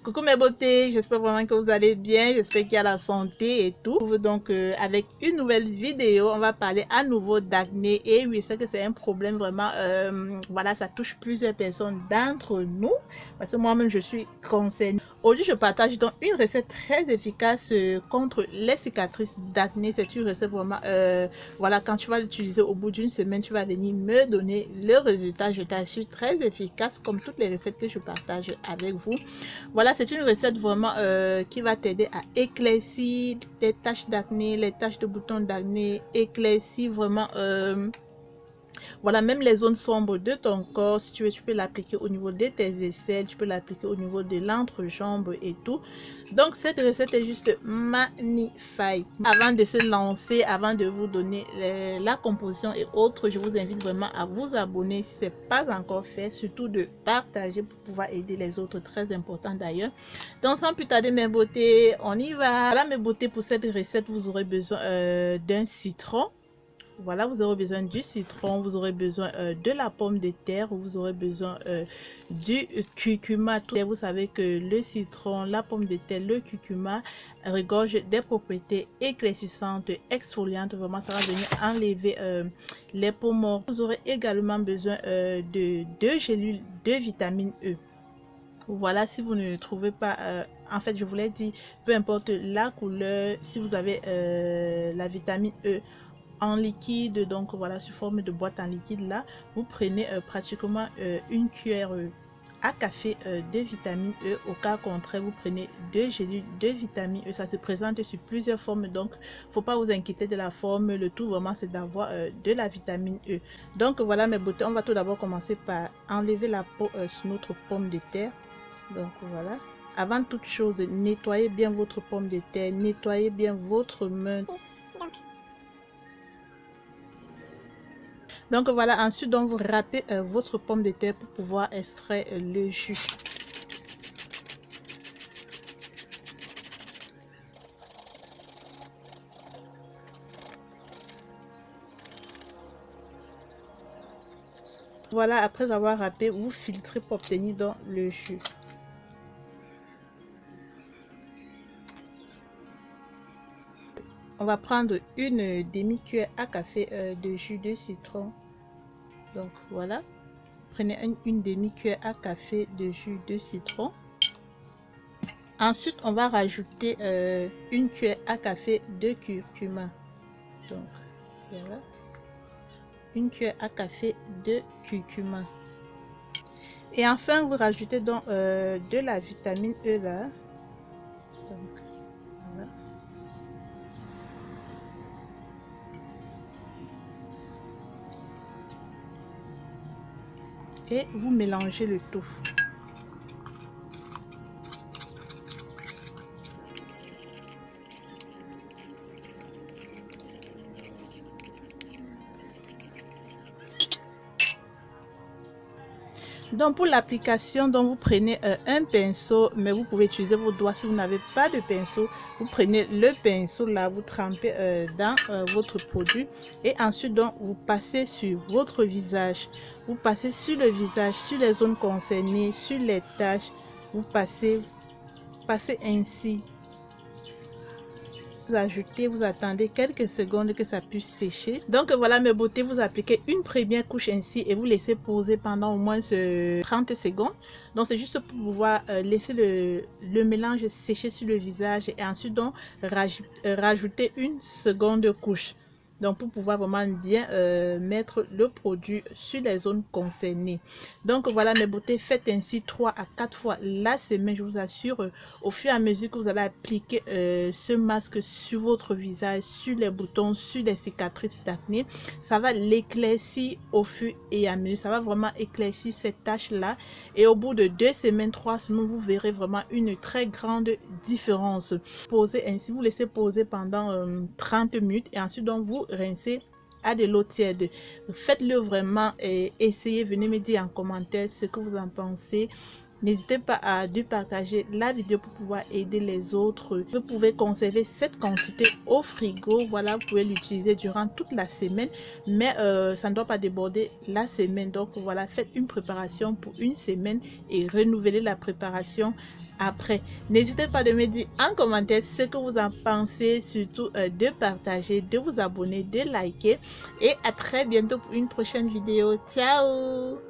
Coucou mes beautés, j'espère vraiment que vous allez bien, j'espère qu'il y a la santé et tout. Donc avec une nouvelle vidéo, on va parler à nouveau d'acné. Et oui, c'est que c'est un problème vraiment, voilà, ça touche plusieurs personnes d'entre nous, parce que moi-même je suis concernée. Aujourd'hui, je partage donc une recette très efficace contre les cicatrices d'acné. C'est une recette vraiment, voilà, quand tu vas l'utiliser au bout d'une semaine, tu vas venir me donner le résultat. Je t'assure, très efficace comme toutes les recettes que je partage avec vous. Voilà, c'est une recette vraiment qui va t'aider à éclaircir les taches d'acné, les taches de boutons d'acné, éclaircir vraiment... voilà, même les zones sombres de ton corps, si tu veux, tu peux l'appliquer au niveau de tes aisselles, tu peux l'appliquer au niveau de l'entrejambe et tout. Donc, cette recette est juste magnifique. Avant de se lancer, avant de vous donner la composition et autres, je vous invite vraiment à vous abonner si ce n'est pas encore fait, surtout de partager pour pouvoir aider les autres, très important d'ailleurs. Donc, sans plus tarder, mes beautés, on y va. Voilà, mes beautés, pour cette recette, vous aurez besoin d'un citron. Voilà, vous aurez besoin du citron, vous aurez besoin de la pomme de terre, vous aurez besoin du curcuma. Vous savez que le citron, la pomme de terre, le curcuma regorge des propriétés éclaircissantes, exfoliantes. Vraiment, ça va venir enlever les peaux mortes. Vous aurez également besoin de 2 gélules de vitamine E. Voilà, si vous ne trouvez pas, en fait, je vous l'ai dit, peu importe la couleur, si vous avez la vitamine E en liquide, donc voilà, sous forme de boîte en liquide, là vous prenez pratiquement une cuillère à café de vitamine E. Au cas contraire, vous prenez 2 gélules de vitamine E. Ça se présente sur plusieurs formes, donc faut pas vous inquiéter de la forme. Le tout vraiment, c'est d'avoir de la vitamine E. Donc voilà mes beautés, on va tout d'abord commencer par enlever la peau sur notre pomme de terre. Donc voilà, avant toute chose, nettoyez bien votre pomme de terre, nettoyez bien votre main. Donc voilà, ensuite donc vous râpez votre pomme de terre pour pouvoir extraire le jus. Voilà, après avoir râpé, vous filtrez pour obtenir donc le jus. On va prendre une demi-cuillère à café de jus de citron. Donc voilà, prenez une demi-cuillère à café de jus de citron. Ensuite, on va rajouter une cuillère à café de curcuma. Donc voilà, une cuillère à café de curcuma. Et enfin, vous rajoutez donc de la vitamine E là. Donc, voilà. Et vous mélangez le tout. Donc pour l'application, donc vous prenez un pinceau, mais vous pouvez utiliser vos doigts. Si vous n'avez pas de pinceau, vous prenez le pinceau là, vous trempez dans votre produit et ensuite donc vous passez sur votre visage. Vous passez sur le visage, sur les zones concernées, sur les taches. Vous passez ainsi. Vous ajoutez, vous attendez quelques secondes que ça puisse sécher. Donc voilà mes beautés, vous appliquez une première couche ainsi et vous laissez poser pendant au moins 30 secondes. Donc c'est juste pour pouvoir laisser le mélange sécher sur le visage et ensuite donc rajouter une seconde couche. Donc pour pouvoir vraiment bien mettre le produit sur les zones concernées. Donc voilà mes beautés, faites ainsi 3 à 4 fois la semaine. Je vous assure, au fur et à mesure que vous allez appliquer ce masque sur votre visage, sur les boutons, sur les cicatrices d'acné, ça va l'éclaircir au fur et à mesure. Ça va vraiment éclaircir ces taches là et au bout de 2 semaines, 3 semaines, vous verrez vraiment une très grande différence. Posez ainsi, vous laissez poser pendant 30 minutes et ensuite donc vous rincez à de l'eau tiède. Faites-le vraiment et essayez, venez me dire en commentaire ce que vous en pensez. N'hésitez pas à partager la vidéo pour pouvoir aider les autres. Vous pouvez conserver cette quantité au frigo. Voilà, vous pouvez l'utiliser durant toute la semaine, mais ça ne doit pas déborder la semaine. Donc voilà, faites une préparation pour une semaine et renouvelez la préparation après. N'hésitez pas de me dire en commentaire ce que vous en pensez, surtout de partager, de vous abonner, de liker, et à très bientôt pour une prochaine vidéo. Ciao!